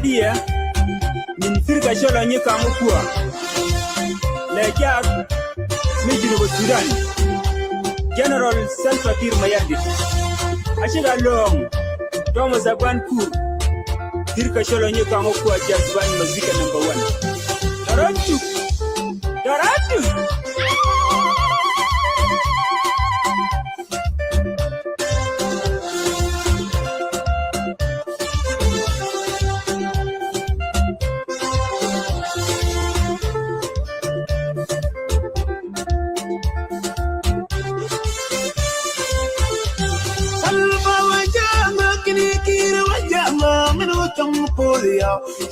dia min firka sholo nyi kamukua lejak mi Junuba Sudan General Salva Kiir Mayardit ashiga long Thomas Agwankur firka sholo nyi kamukua jazban mazika number 1 Taratu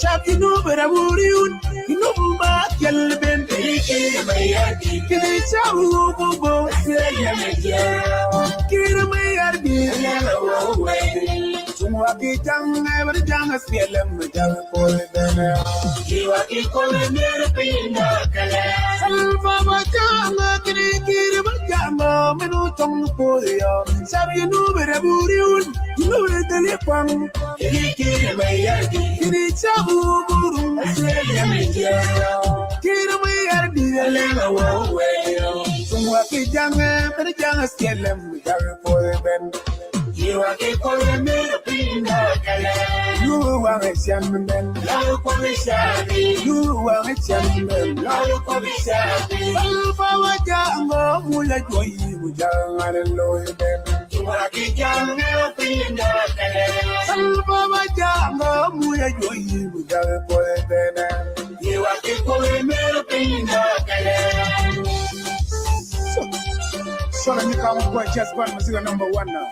Chakino beramuriun inumba kelben kiri mayardi kiri chawu bobo seya meja kiri mayardi lawo wedi tumwa kitanga berjanga spelem jang polbena jiwa ikole mere pinda kala salva bajanga kiri bajanga menu tum poya chakino beramuriun inumba telepang kiri mayardi kiri chawu bobo seya meja kiri mayardi lawo wedi tumwa kitanga berjanga spelem jang polbena jiwa ikole mere pinda kala you want a champion lawo komisari you want a champion lawo komisari salva wajanga mula joyi mujanga loyben jiwa ikole pinda kala salva wajanga mula joyi mujanga polbena jiwa ikole mere pinda kala so let me come kwa just one music number 1 now.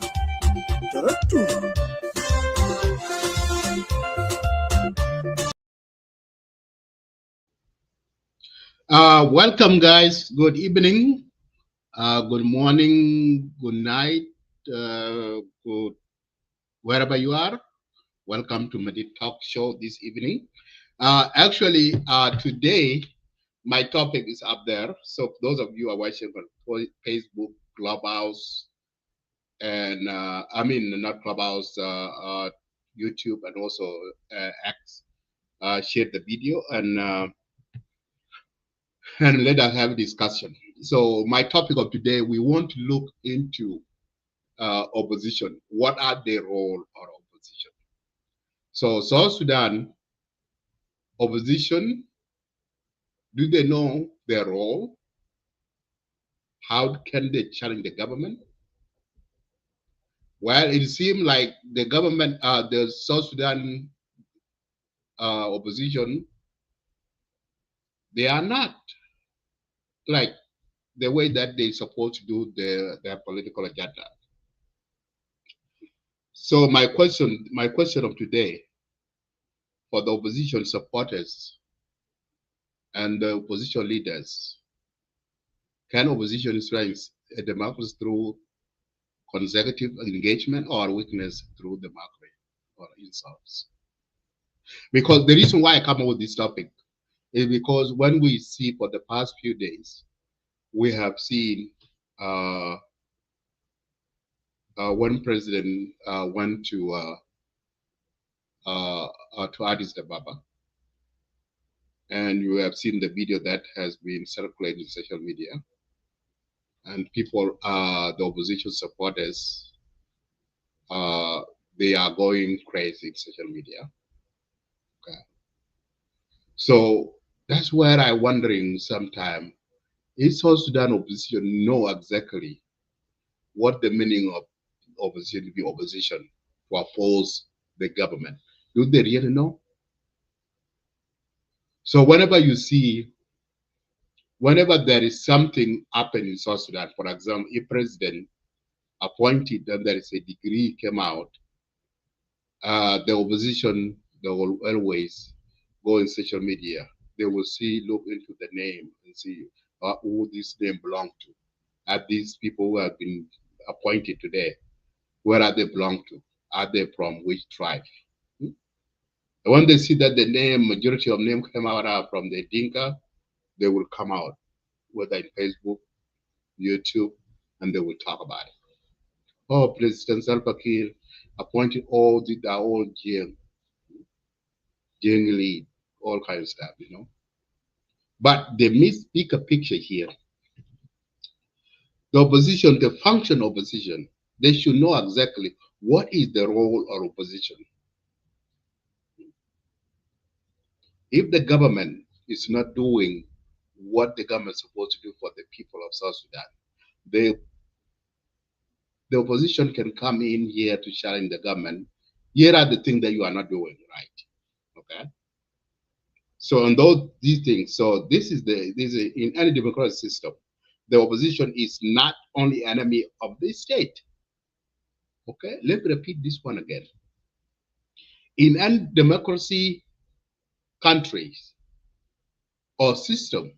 Welcome, guys. Good evening, good morning, good night, good wherever you are. Welcome to Medit Talk Show this evening. Today my topic is up there. So those of you who are watching on Facebook, Clubhouse, and not Clubhouse, YouTube, and also X, share the video and let us have a discussion. So my topic of today, we want to look into opposition. What are their role of opposition? So South Sudan opposition, do they know their role? How can they challenge the government? Well, it seems like the government, the South Sudan opposition, they are not like the way that they're supposed to do their political agenda. So my question of today for the opposition supporters and the opposition leaders, can opposition strengthen a democracy through consecutive engagement or weakness through the mockery or insults? Because the reason why I come up with this topic is because when we see for the past few days, we have seen one president went to Addis Ababa, and you have seen the video that has been circulated in social media, and people, the opposition supporters, they are going crazy in social media. Okay, so that's where I'm wondering sometimes, is South Sudan opposition know exactly what the meaning of opposition to be opposition to oppose the government? Do they really know? So whenever you see, whenever there is something happening in South Sudan, for example, if president appointed and there is a decree came out, the opposition, they will always go in social media. They will see, look into the name and see who this name belong to. Are these people who have been appointed today, where are they belong to? Are they from which tribe? When they see that the name, majority of name came out are from the Dinka, they will come out, whether in Facebook, YouTube, and they will talk about it. Oh, President Salva Kiir appointed all the old jail. generally all kinds of stuff, you know. But they miss bigger picture here. The opposition, the function of opposition, they should know exactly what is the role of opposition. If the government is not doing what the government is supposed to do for the people of South Sudan, the the opposition can come in here to challenge the government. Here are the things that you are not doing right. Okay. So on these things, so this is in any democratic system, the opposition is not only enemy of the state. Okay, let me repeat this one again. In any democracy countries or system,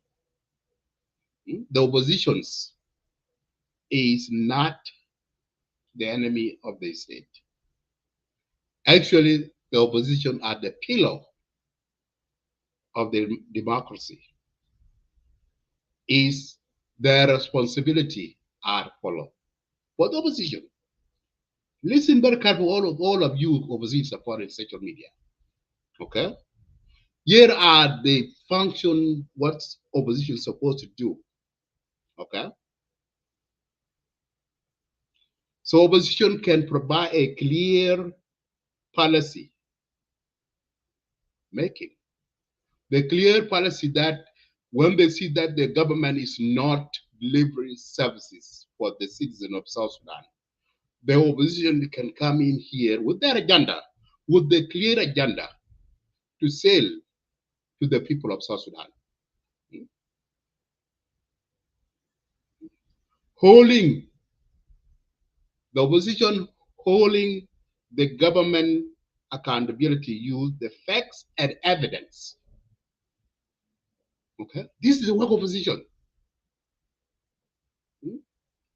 the oppositions is not the enemy of the state. Actually, the opposition are the pillar of the democracy. Is their responsibility are followed. For the opposition, listen very carefully, all of you opposition supporting social media. Okay, here are the function what opposition is supposed to do. Okay, so opposition can provide a clear policy making, the clear policy that when they see that the government is not delivering services for the citizen of South Sudan, the opposition can come in here with their agenda, with the clear agenda to sell to the people of South Sudan. Holding the opposition, holding the government accountability, use the facts and evidence. Okay, this is the work of opposition.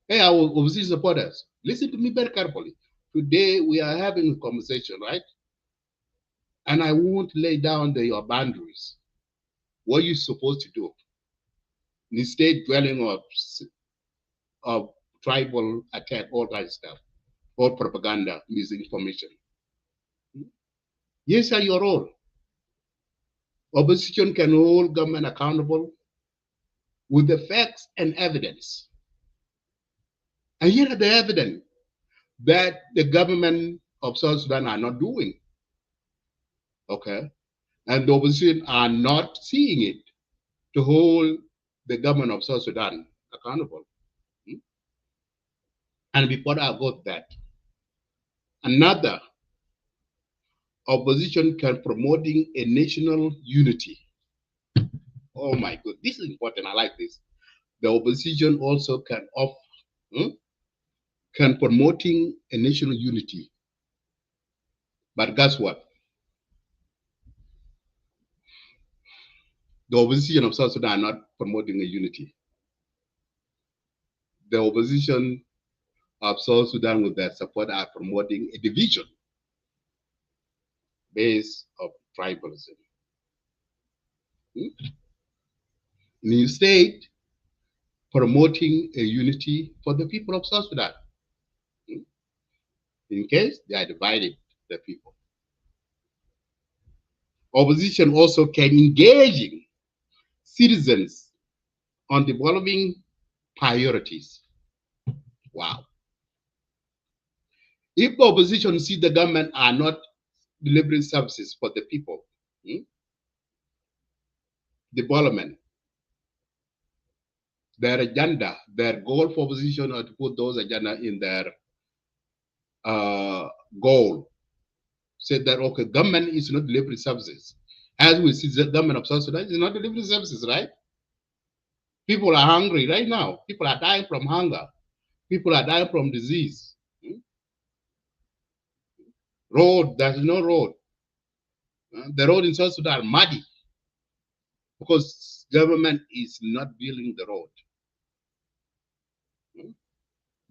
Hey, our opposition supporters, listen to me very carefully. Today we are having a conversation, right? And I won't lay down your boundaries, what you're supposed to do. Instead, dwelling of tribal attack, all that stuff, or propaganda, misinformation. Yes, are your role. Opposition can hold government accountable with the facts and evidence. And here are the evidence that the government of South Sudan are not doing. Okay. And the opposition are not seeing it to hold the government of South Sudan accountable. And before I got that, another opposition can promoting a national unity. Oh my God, this is important. I like this. The opposition also can can promoting a national unity. But guess what? The opposition of South Sudan are not promoting a unity. The opposition of South Sudan with their support are promoting a division based of tribalism. Instead, promoting a unity for the people of South Sudan. In case they are divided, the people. Opposition also can engaging citizens on developing priorities. Wow. If the opposition see the government are not delivering services for the people, development, their agenda, their goal for opposition are to put those agenda in their goal. Say that, okay, government is not delivering services. As we see, the government of South Sudan is not delivering services, right? People are hungry right now. People are dying from hunger. People are dying from disease. Road, there's no road. The road in South Sudan are muddy because government is not building the road.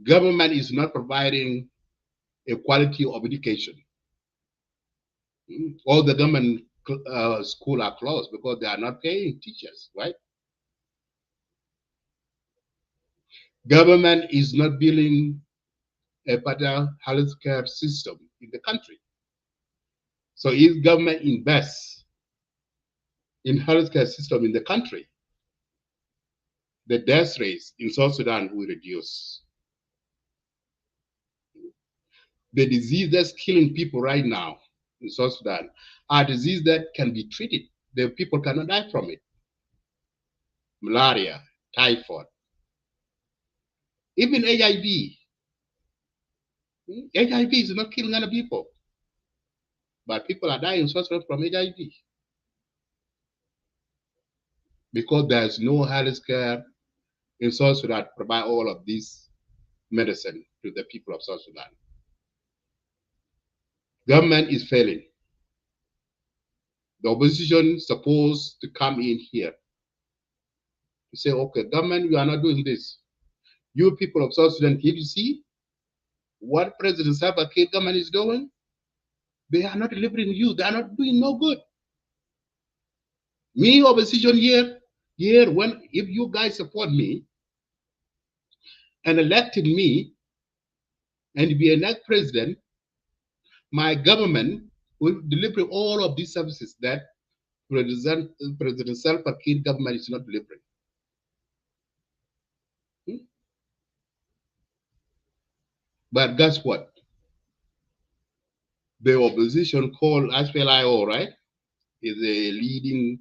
Government is not providing a quality of education. All the government schools are closed because they are not paying teachers, right? Government is not building a better healthcare system in the country. So if government invests in healthcare system in the country, the death rates in South Sudan will reduce. The disease that's killing people right now in South Sudan are diseases that can be treated. The people cannot die from it. Malaria, typhoid, even HIV. HIV is not killing other people, but people are dying in South Sudan from HIV because there's no health care in South Sudan to provide all of this medicine to the people of South Sudan. Government is failing. The opposition is supposed to come in here to say, okay, government, you are not doing this. You people of South Sudan, can you see what President Salva Kiir government is doing? They are not delivering you. They are not doing no good. Me, opposition here, when if you guys support me and elected me and be a next president, my government will deliver all of these services that President Salva Kiir government is not delivering. But guess what? The opposition called SPLIO, right, is a leading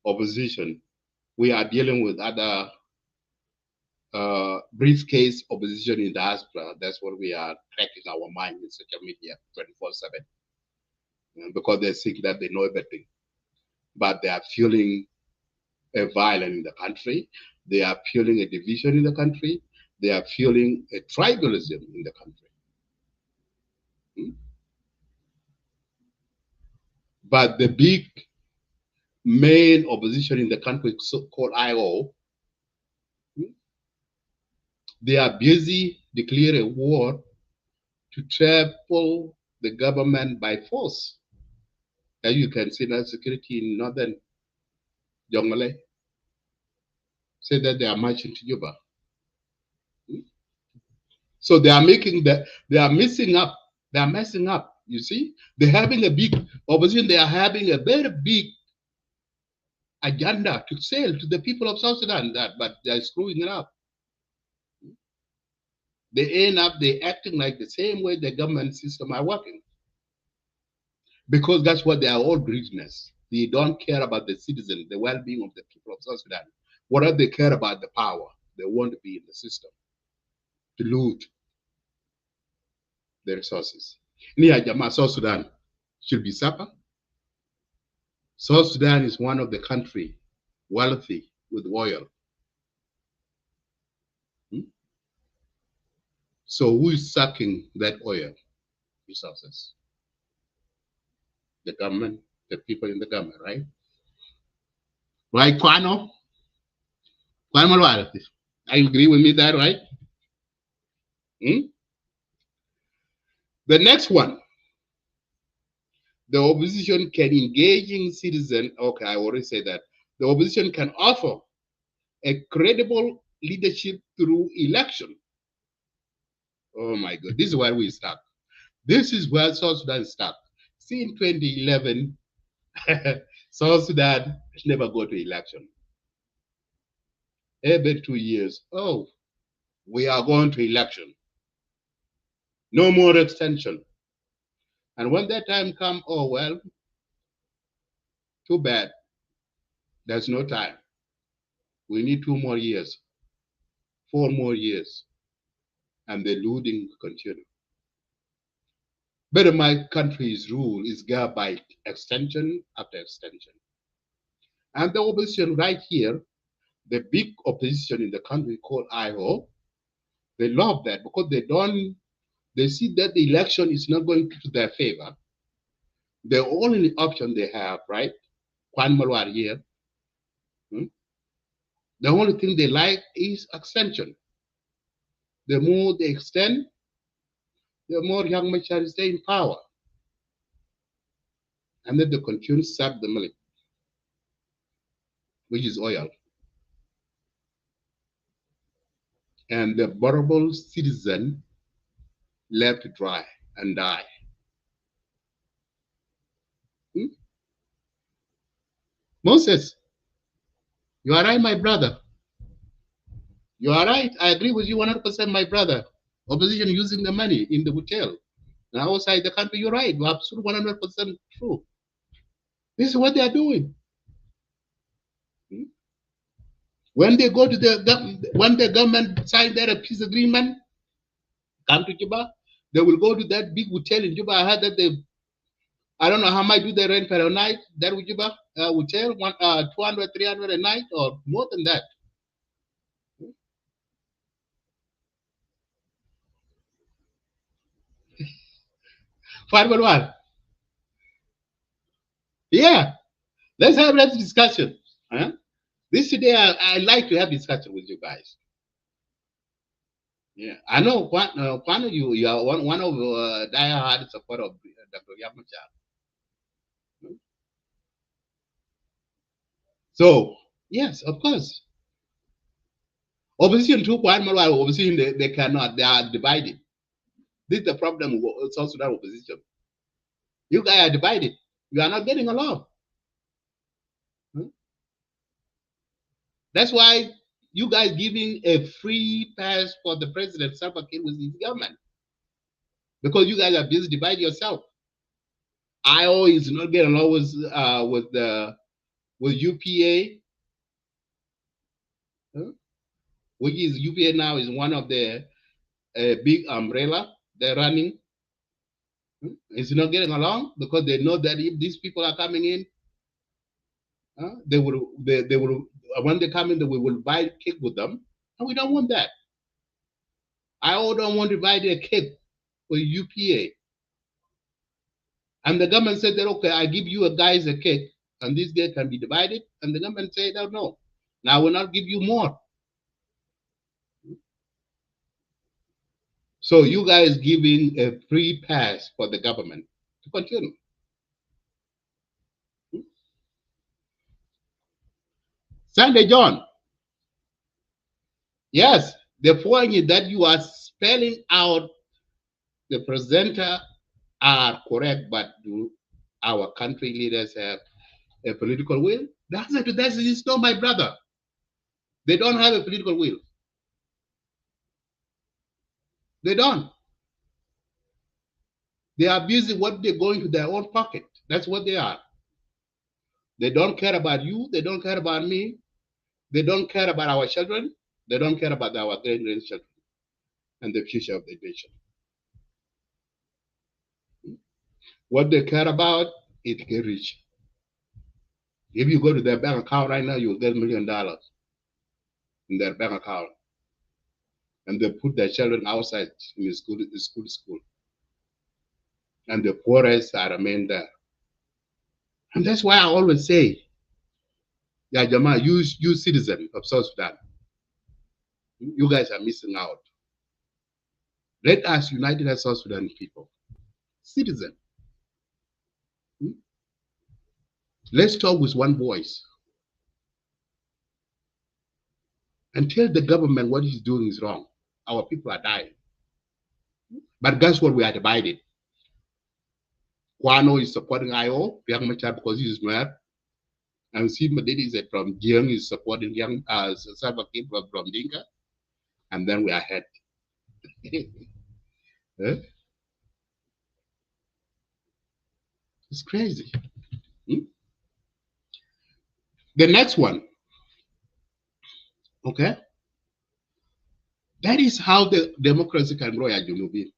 opposition. We are dealing with other briefcase opposition in diaspora. That's what we are tracking our mind in social media 24/7 because they think that they know everything. But they are fueling a violence in the country. They are fueling a division in the country. They are fueling a tribalism in the country. But the big main opposition in the country, so-called IO, they are busy declaring a war to trample the government by force. As you can see, that security in northern Jonglei say that they are marching to Juba. So they are messing up. You see, they're having a big opposition. They are having a very big agenda to sell to the people of South Sudan, but they're screwing it up. They acting like the same way the government system are working. Because that's what they are all greediness. They don't care about the citizen, the well-being of the people of South Sudan. What do they care about? The power. They want to be in the system to loot the resources. South Sudan should be supper. South Sudan is one of the country wealthy with oil. So who is sucking that oil resources? The government, the people in the government, right? Right, Kwano? Kwano, I agree with me that, right? The next one, the opposition can engage in citizen. Okay, I already said that. The opposition can offer a credible leadership through election. Oh my God, this is where we start. This is where South Sudan starts. See, in 2011, South Sudan never go to election. Every 2 years, oh, we are going to election. No more extension. And when that time comes, oh, well, too bad. There's no time. We need 2 more years, 4 more years, and the looting continue. But my country's rule is governed by extension after extension. And the opposition right here, the big opposition in the country called IO, they love that because they see that the election is not going to their favor. The only option they have, right? Kwan Malwar here. The only thing they like is extension. The more they extend, the more young Machar stay in power. And then they continue to sap the milk, which is oil. And the vulnerable citizen left dry and die. Moses, you are right, my brother. You are right. I agree with you 100%, my brother. Opposition using the money in the hotel and outside the country. You're right. You're absolutely 100% true. This is what they are doing. When they go to when the government sign their peace agreement, come to Juba, they will go to that big hotel in Juba. I heard that I don't know how much do they rent per night, that Juba hotel, 200, 300 a night or more than that. What? Yeah, let's have that discussion. Huh? This today, I like to have discussion with you guys. Yeah, I know one of you are one of die-hard supporter of Dr. Yamachar. So, yes, of course. Opposition took one more while opposition they cannot, they are divided. This is the problem with South Sudan opposition. You guys are divided. You are not getting along. That's why you guys giving a free pass for the president Salva Kiir with his government. Because you guys are busy dividing yourself. IO is not getting along with UPA, which is UPA now is one of the big umbrella they're running. It's not getting along because they know that if these people are coming in, they will when they come in, we will buy cake with them, and we don't want that. I don't want to buy a cake for UPA, and the government said that okay, I give you guys a cake, and this cake can be divided, and the government said, oh, no, now I will not give you more. So you guys giving a free pass for the government to continue. Sunday John, yes, the point is that you are spelling out the presenter are correct, but do our country leaders have a political will? The answer to that is no, my brother. They don't have a political will. They don't. They are busy what they're going to their own pocket. That's what they are. They don't care about you. They don't care about me. They don't care about our children. They don't care about our grandchildren and the future of the nation. What they care about is to get rich. If you go to their bank account right now, you'll get $1 million in their bank account. And they put their children outside in the school. And the poorest are remain there. And that's why I always say, yeah, Jama, you citizen of South Sudan, you guys are missing out. Let us unite as South Sudan people, citizen. Let's talk with one voice and tell the government what he's doing is wrong. Our people are dying. But guess what? We are divided. Kwano is supporting IO, Young Machar, because he's mad. And Steve Madidi is from Jiang is supporting Young Salva Kiir from Dinka. And then we are ahead. It's crazy. The next one, okay? That is how the democracy can grow at Junubi.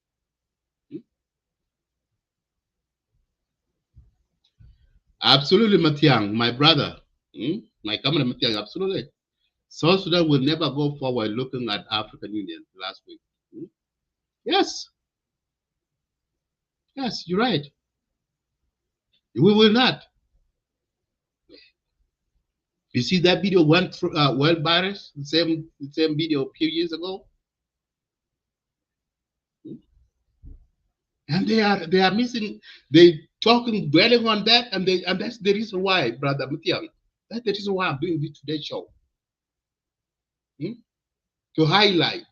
Absolutely, Matiang, my brother, my camera Matiang, absolutely. South Sudan will never go forward looking at African Union last week. Yes. Yes, you're right. We will not. You see that video went through World Virus, the same video a few years ago, and they are missing. They talking dwelling on that, and that's the reason why, brother Mutiang. That's the reason why I'm doing this today show to highlight,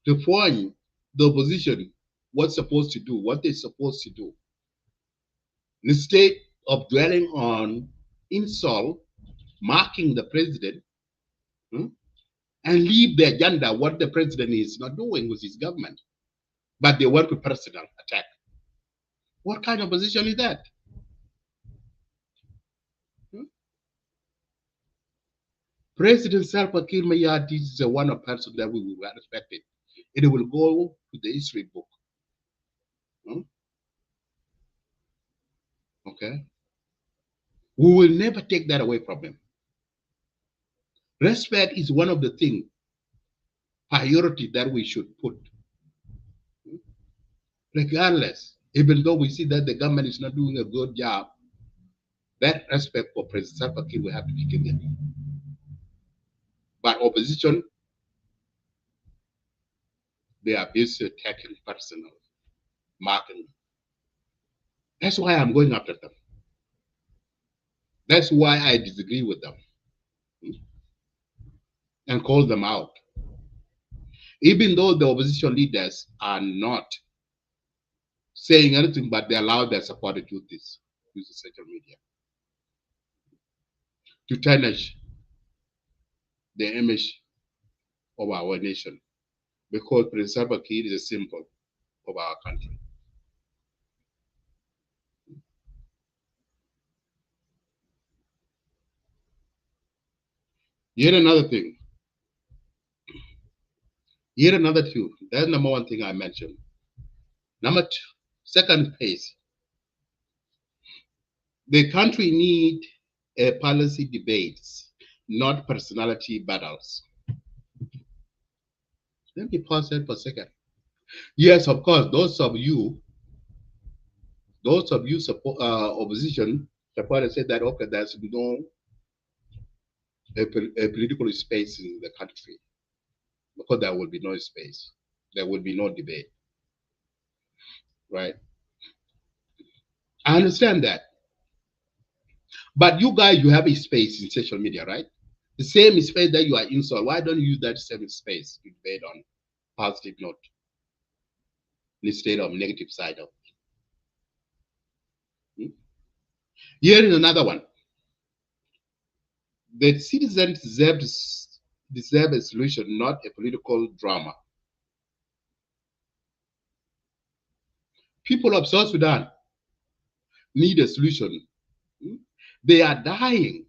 to point the opposition what's supposed to do, what they're supposed to do, instead of dwelling on insult, marking the president, hmm, and leave the agenda what the president is not doing with his government, but they want to personal attack. What kind of position is that? Hmm? President Salva Kiir Mayardit is the one of person that we will respect it. It will go to the history book. Hmm? Okay, we will never take that away from him. Respect is one of the things priority that we should put, regardless. Even though we see that the government is not doing a good job, that respect for President Salva Kiir will have to be given. But opposition, they are busy attacking personal, marking. That's why I'm going after them. That's why I disagree with them and call them out. Even though the opposition leaders are not saying anything, but they allow their supporters to do this, use the social media to tarnish the image of our nation, because President Salva Kiir is a symbol of our country. Yet another thing. Here another two. That's number one thing I mentioned. Number two, second phase. The country need a policy debates, not personality battles. Let me pause that for a second. Yes, of course, those of you support opposition supporters say that okay, there's no a political space in the country because there will be no space, there will be no debate, right? I understand that, but you guys, you have a space in social media, right? The same space that you are inside. Why don't you use that same space to debate on positive note instead of negative side of it? Here is another one. The citizens deserve a solution, not a political drama. People of South Sudan need a solution. They are dying.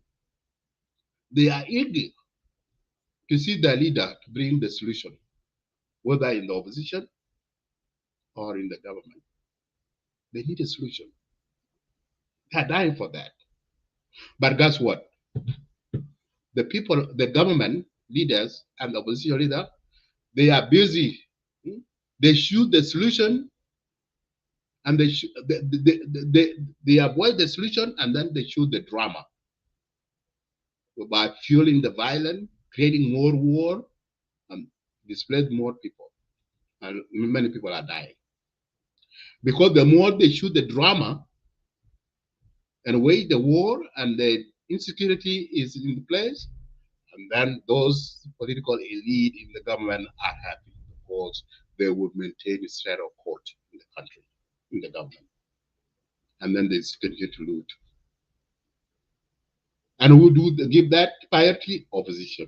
They are eager to see their leader to bring the solution, whether in the opposition or in the government. They need a solution. They are dying for that. But guess what? The people, the government leaders and the opposition leader, they are busy. They shoot the solution and they avoid the solution and then they shoot the drama by fueling the violence, creating more war, and displace more people. And many people are dying. Because the more they shoot the drama and wage the war and the insecurity is in place, and then those political elite in the government are happy because they would maintain a state of court in the country, in the government. And then they continue to loot. And who do give that priority? Opposition.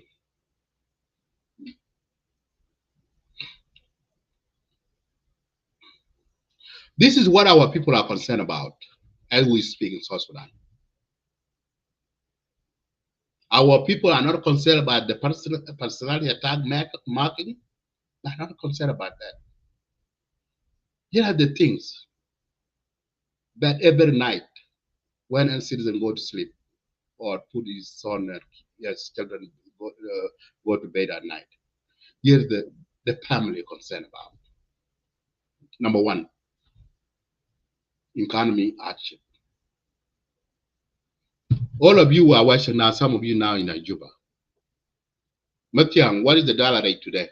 This is what our people are concerned about as we speak in South Sudan. Our people are not concerned about the personality attack marking. They're not concerned about that. Here are the things that every night when a citizen go to sleep or put his son or yes, children go to bed at night, here's the family concerned about. Number one, economy hardship. All of you are watching now, some of you now in Juba. Matiang, what is the dollar rate today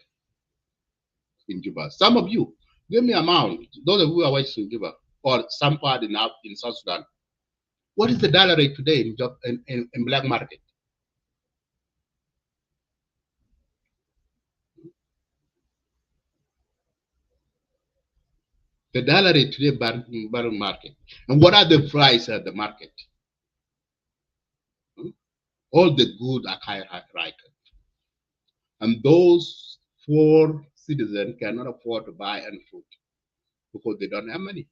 in Juba? Some of you, give me amount. Those of you who are watching in Juba or some part in South Sudan. What is the dollar rate today in black market? The dollar rate today in barren market. And what are the prices at the market? All the good are hierarchical. And those poor citizens cannot afford to buy any food because they don't have money,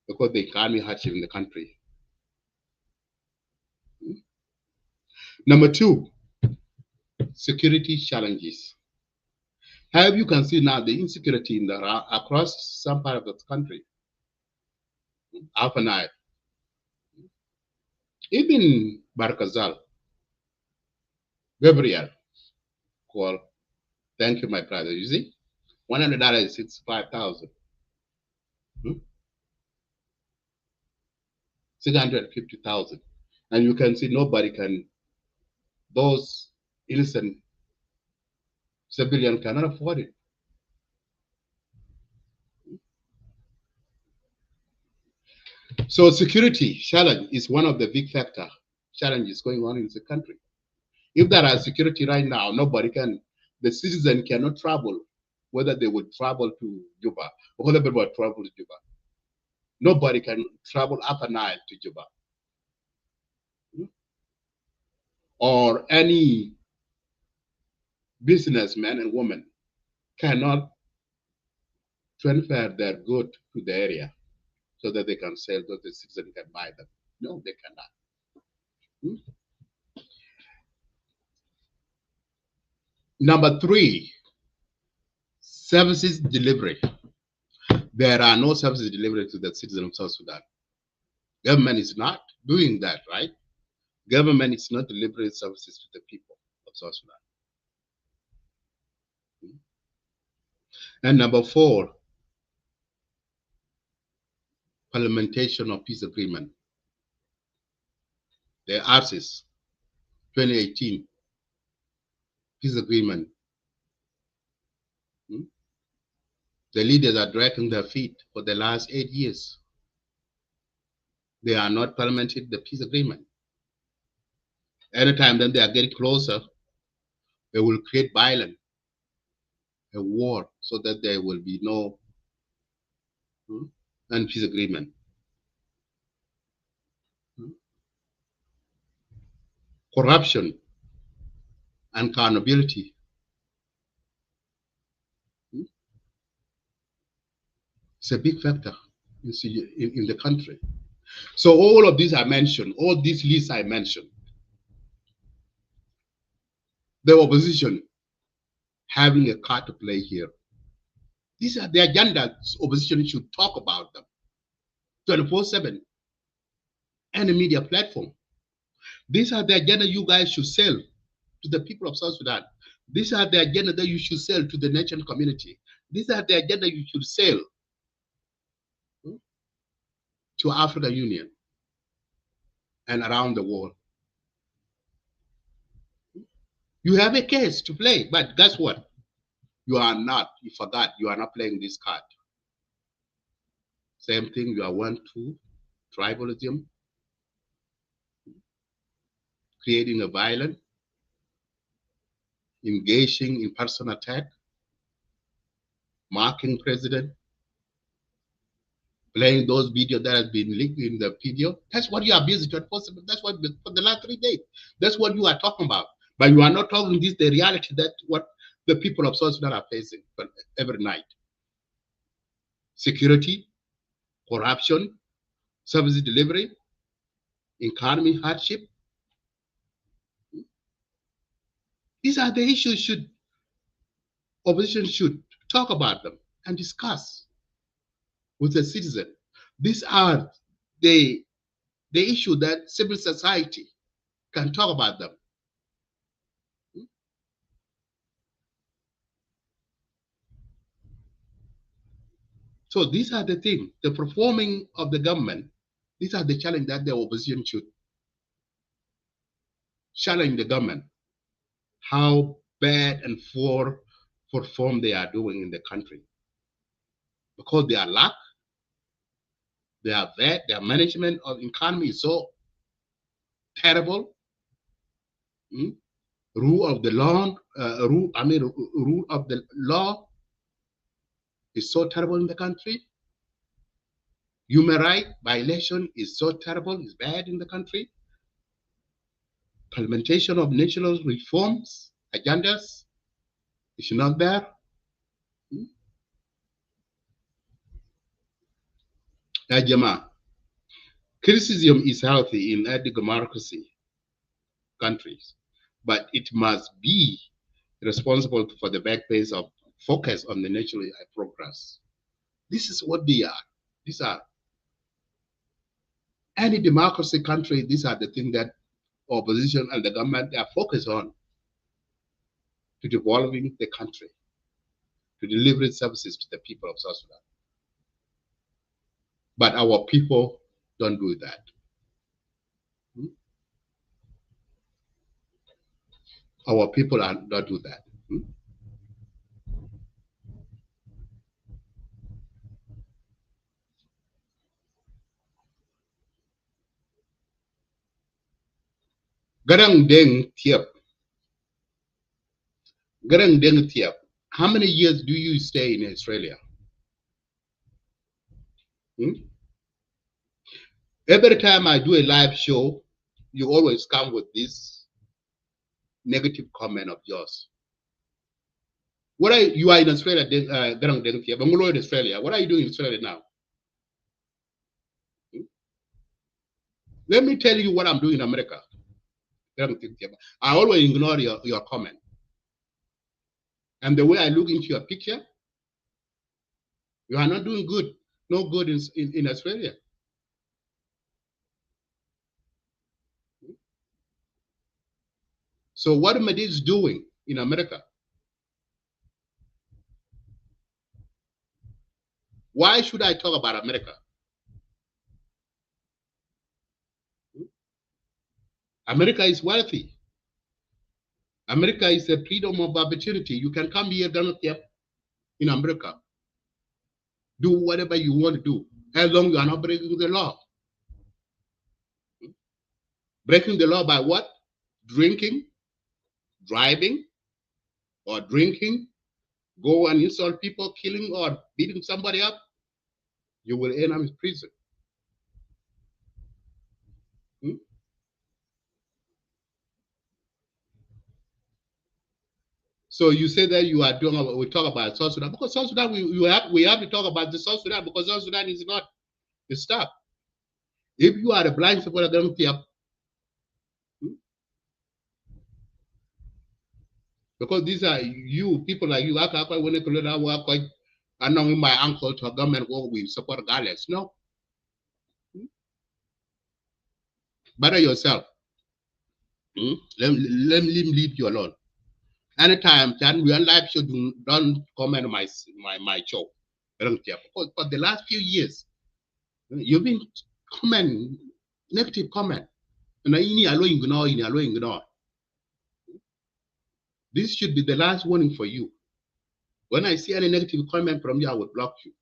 because the economy hardship in the country. Number two, security challenges. As you can see now, the insecurity in across some part of the country, Alpha Nile, even Barkazal, Gabriel, call, thank you, my brother. You see, $100 is 65,000. 650,000. And you can see nobody can, those innocent civilians cannot afford it. So security challenge is one of the big factor challenges going on in the country. If there are security right now, nobody can, the citizen cannot travel, whether they would travel to Juba, or whether they would travel to Juba. Nobody can travel Upper Nile to Juba. Or any businessman and woman cannot transfer their good to the area so that they can sell, so the citizen can buy them. No, they cannot. Number three, services delivery. There are no services delivery to the citizens of South Sudan. Government is not doing that, right? Government is not delivering services to the people of South Sudan. And number four, implementation of peace agreement. The ARCIS 2018 peace agreement. The leaders are dragging their feet for the last 8 years. They are not implementing the peace agreement. Anytime then they are getting closer, they will create violence, a war, so that there will be no peace agreement. Corruption and accountability. It's a big factor in the country. So all of these I mentioned, all these lists I mentioned, the opposition having a card to play here. These are the agendas opposition should talk about them 24/7. Any media platform. These are the agenda you guys should sell to the people of South Sudan. These are the agenda that you should sell to the national community. These are the agenda you should sell to African Union and around the world. You have a case to play, but guess what? You are not, you forgot, you are not playing this card. Same thing, you are 1-2, tribalism, creating a violence, engaging in personal attack, marking president, playing those videos that have been linked in the video. That's what you are busy to enforce. That's what for the last 3 days. That's what you are talking about. But you are not talking this the reality that what the people of South Sudan are facing every night. Security, corruption, service delivery, economy hardship. These are the issues opposition should talk about them and discuss with the citizen. These are the issue that civil society can talk about them. So these are the things, the performing of the government, these are the challenge that the opposition should challenge the government, how bad and poor perform they are doing in the country. Because they are lack, they are bad, their management of economy is so terrible. Rule of the law, rule of the law is so terrible in the country. Human rights violation is so terrible, is bad in the country. implementation of national reforms, agendas is not there. Jama, criticism is healthy in a democracy countries, but it must be responsible for the backbase of focus on the national progress. This is what they are. These are any democracy country. These are the things that opposition and the government are focused on to developing the country, to deliver services to the people of South Sudan. But our people don't do that. Our people don't do that. Garang Deng Thiep. Garang Deng Thiep. How many years do you stay in Australia? Every time I do a live show, you always come with this negative comment of yours. You are in Australia, Garang Deng Thiep. I'm in Australia. What are you doing in Australia now? Let me tell you what I'm doing in America. I always ignore your comment. And the way I look into your picture, you are not doing good. No good in Australia. So what Mahdi is doing in America? Why should I talk about America? America is wealthy. America is a freedom of opportunity. You can come here, Donald Trump, in America. Do whatever you want to do, as long as you are not breaking the law. Breaking the law by what? Drinking, driving, or drinking, go and insult people, killing or beating somebody up, you will end up in prison. So you say that you are doing. We talk about South Sudan because South Sudan we have to talk about the South Sudan because South Sudan is not the stuff. If you are a blind supporter, then because these are you people like you. I when they work, I know my uncle to a government where we support regardless. No, better yourself. Let me leave you alone. Anytime Chan we are live show, don't comment my show. Because for the last few years, you've been comment negative comment. And ignore. This should be the last warning for you. When I see any negative comment from you, I will block you.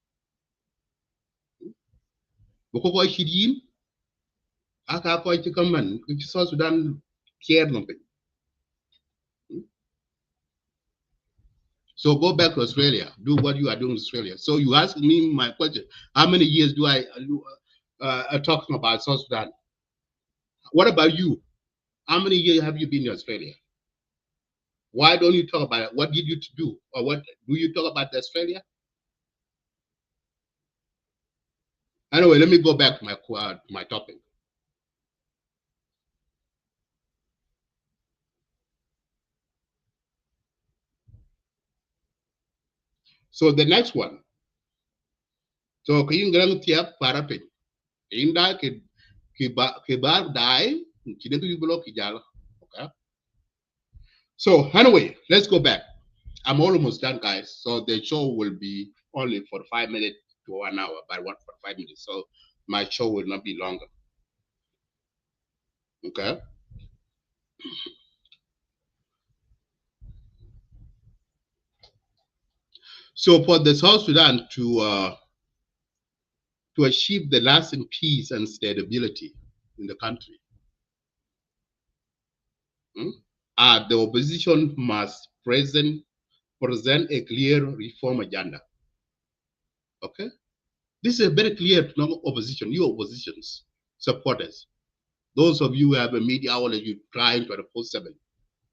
Because I should yin, I can't quite comment, which South Sudan care nothing. So go back to Australia, do what you are doing in Australia. So you ask me my question, how many years do I talking about South Sudan? What about you? How many years have you been in Australia? Why don't you talk about it? What did you do? Or what do you talk about Australia? Anyway, let me go back to my topic. So the next one. So kayong tiap parapin. Inda kibar dai okay. So anyway, let's go back. I'm almost done, guys. So the show will be only for 5 minutes to 1 hour, but what for 5 minutes. So my show will not be longer. Okay. So for the South Sudan to achieve the lasting peace and stability in the country, the opposition must present a clear reform agenda. Okay, this is a very clear to opposition, you oppositions supporters. Those of you who have a media outlet, you trying 24/7,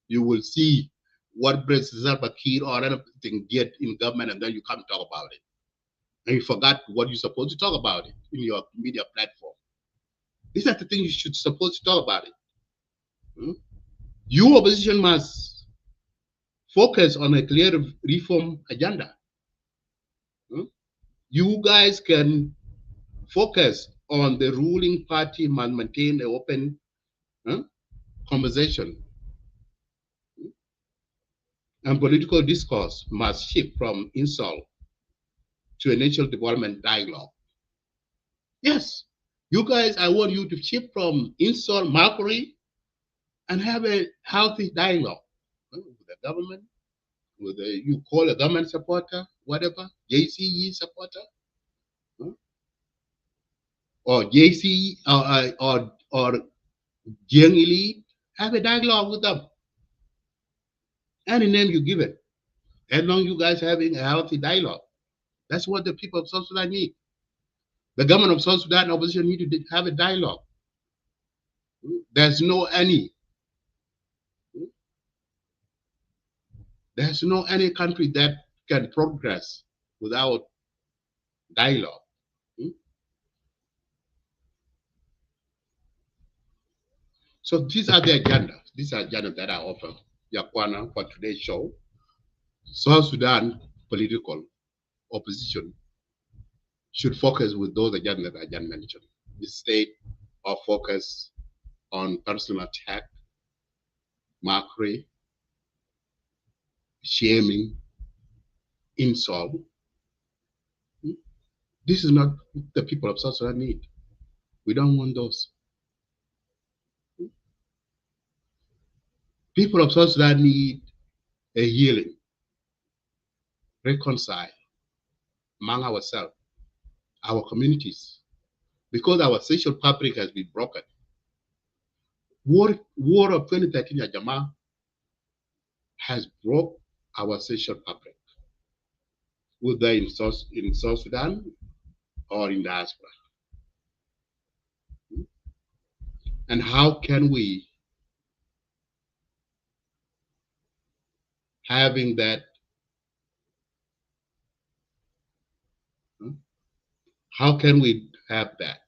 you will see what President Salva Kiir or anything did in government, and then you come talk about it. And you forgot what you're supposed to talk about it in your media platform. These are the things you should supposed to talk about it. You opposition must focus on a clear reform agenda. You guys can focus on the ruling party must maintain an open conversation. And political discourse must shift from insult to a national development dialogue. Yes, you guys, I want you to shift from insult, mockery, and have a healthy dialogue with the government, with the, you call a government supporter, whatever, JCE supporter, or JCE or Young Elite, have a dialogue with them. Any name you give it, as long as you guys having a healthy dialogue. That's what the people of South Sudan need. The government of South Sudan opposition need to have a dialogue. There's no any country that can progress without dialogue. So these are the agendas. These are agendas that I offer Yakwana for today's show. South Sudan political opposition should focus with those agendas I just mentioned. The state of focus on personal attack, mockery, shaming, insult. This is not the people of South Sudan need. We don't want those. People of South Sudan need a healing, reconcile among ourselves, our communities, because our social fabric has been broken. War of 2013 Ajama has broke our social fabric, whether in South Sudan or in diaspora. And how can we, having that, how can we have that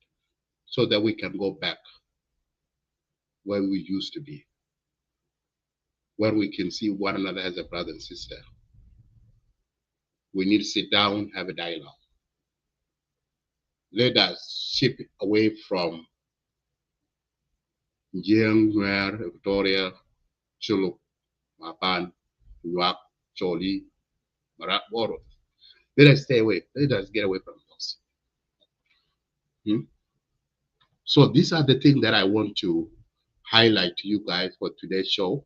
so that we can go back where we used to be, where we can see one another as a brother and sister? We need to sit down, have a dialogue. Let us shift away from Jiang, Nuer, Victoria, Chuluk, Mapan, Nuak, Choli, Marat, Boro. Let us stay away. Let us get away from those. So these are the things that I want to highlight to you guys for today's show.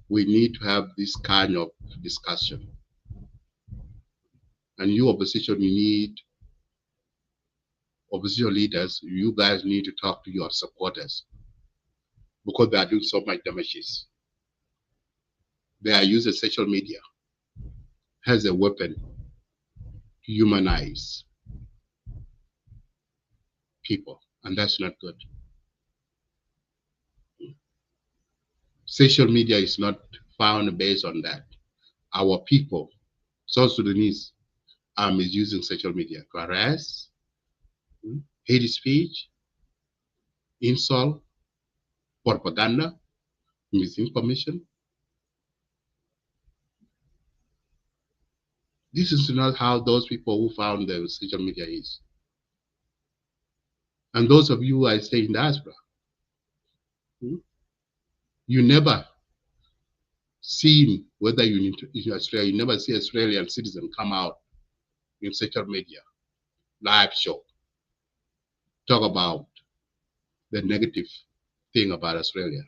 We need to have this kind of discussion. And you opposition, you need opposition leaders, you guys need to talk to your supporters because they are doing so much damages. They are using social media as a weapon to humanize people, and that's not good. Social media is not found based on that. Our people, South Sudanese, are misusing social media to harass, hate speech, insult, propaganda, misinformation. This is not how those people who found the social media is. And those of you who are staying in diaspora, you never seen, whether you in Australia, you never see Australian citizen come out in social media, live show, talk about the negative thing about Australia,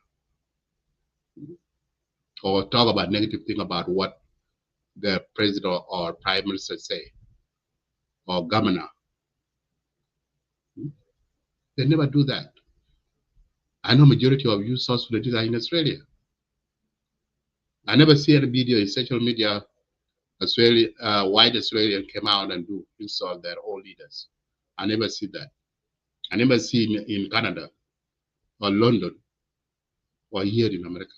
or talk about negative thing about what the president or prime minister say, or governor. They never do that. I know majority of you South Sudanese are in Australia. I never see any video in social media, white Australian came out and do insult their own leaders. I never see that. an embassy in Canada or London or here in America.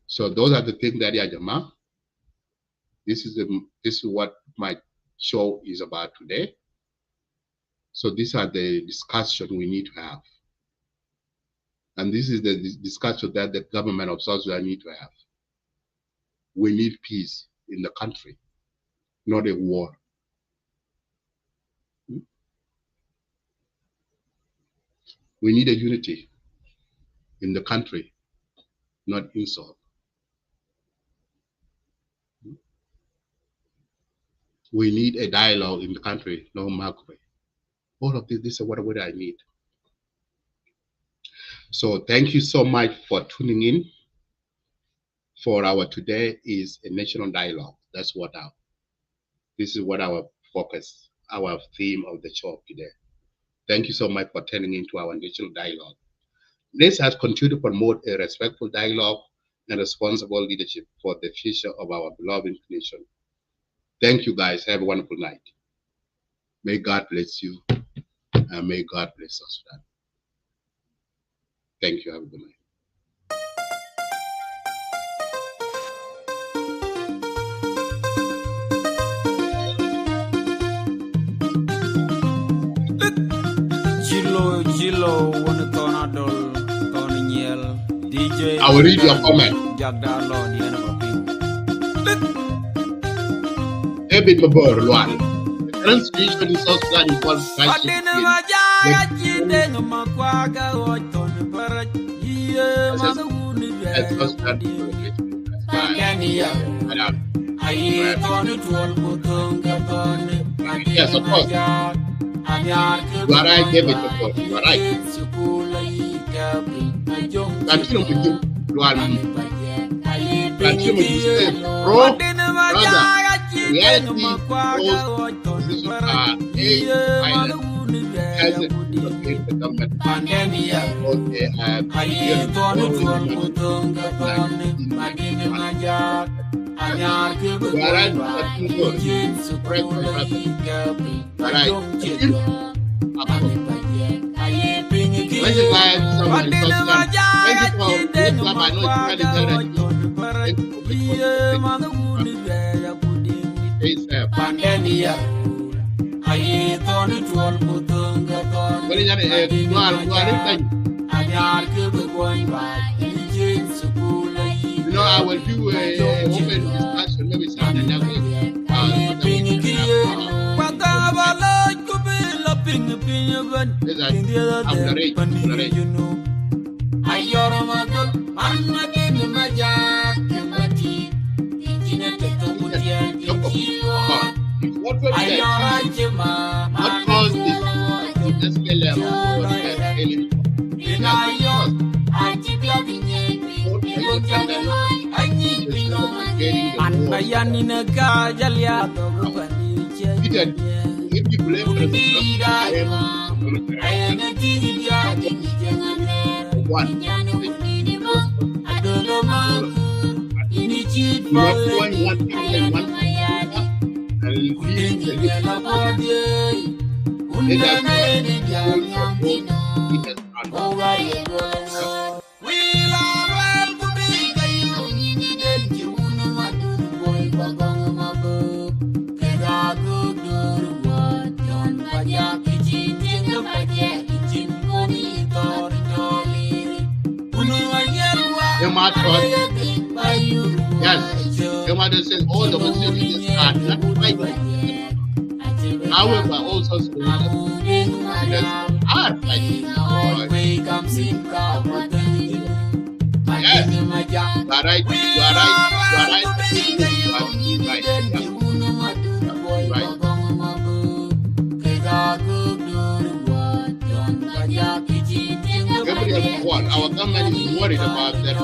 So those are the things that Yajama. This is what my show is about today. So these are the discussion we need to have. And this is the discussion that the government of South Sudan need to have. We need peace in the country, not a war. We need a unity in the country, not insult. We need a dialogue in the country, no mockery. All of this is what I need. So thank you so much for tuning in. For our today is a national dialogue. This is what our focus, our theme of the show today. Thank you so much for tuning into our national dialogue. This has continued to promote a respectful dialogue and responsible leadership for the future of our beloved nation. Thank you guys. Have a wonderful night. May God bless you and may God bless us. Thank you. Have a good night. Jilo, one tornado, Tonyel, DJ. I will read your comment. Jagdalo, the end of a A bit more, Luan. The current situation in South Sudan involves crisis. Yes, of course. You are right, David, of course. You are right. Continue with you, Luan. Continue with you. Brother, reality goes this is island. Hasn't against the government because they have you know, I will do a open discussion maybe Saturday next week. What caused this SPLM if you blame one, yes, your mother says all the facilities are not fighting. However, also solutions are fighting. Yes, you are right. You are right. You are right. Our government is worried about that.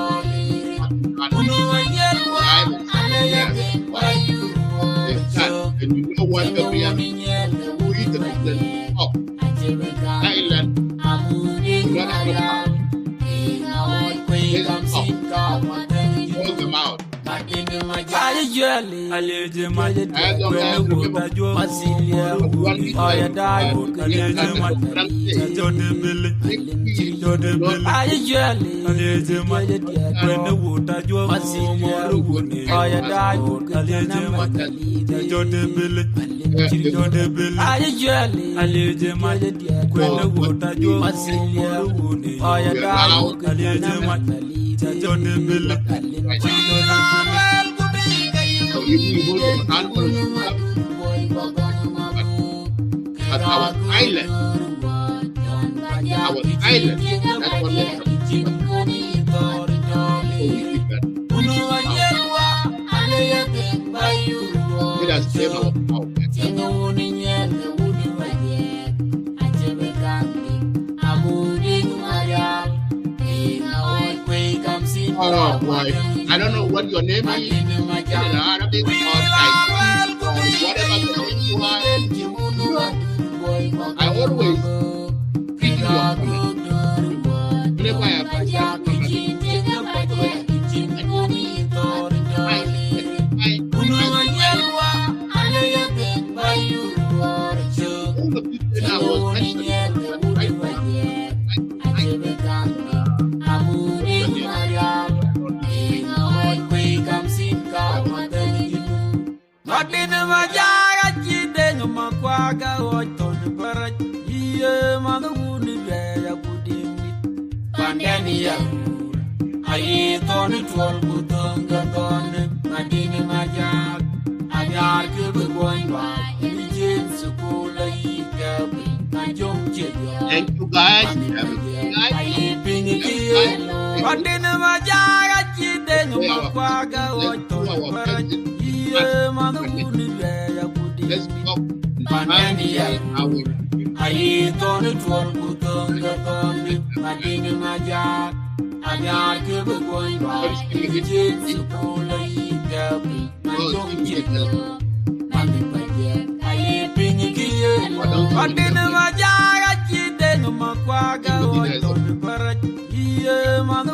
And you know what we are doing the president of Thailand. Hold them out. Ayueli, Alleje Maje, I don't have to remember Masilia, Oya Dai, Alleje Maje, Jode Billy, Jode Billy, Ayueli, Alleje Maje, when the water drove Masilia, Oya Dai, Alleje Maje, Jode Billy, Jode Billy, Ayueli, Alleje Maje, when the water drove Masilia, Oya Dai, Alleje Maje, Jode Billy, so if we go to Alpha at our island, that's what makes us it has came out of our oh boy, I don't know what your name is, in Arabic or Thai, or whatever the name you are. I always read your comment. Whenever I have a all the people that I was mentioning, Madina Majara Jideng Makwaga Oton Barat Ye Madhuni Gaya Budimi Pandania Aye Tony Twal Butonga Ton Madina Majar Ayar Kubu going by Jim Sukula Yikabi Majong Chibia. thank you guys. Madina Majara Jideng Makwaga Oton Barat Let's talk. Aye, Tony Twal Butonga Tony, Madina Majar, Ayar Kubu going by Jim Sukula Yikabi Majong Chibia. Aye, Pinky, Madina Majara Jideng Makwaga Oton Barat Ye Mother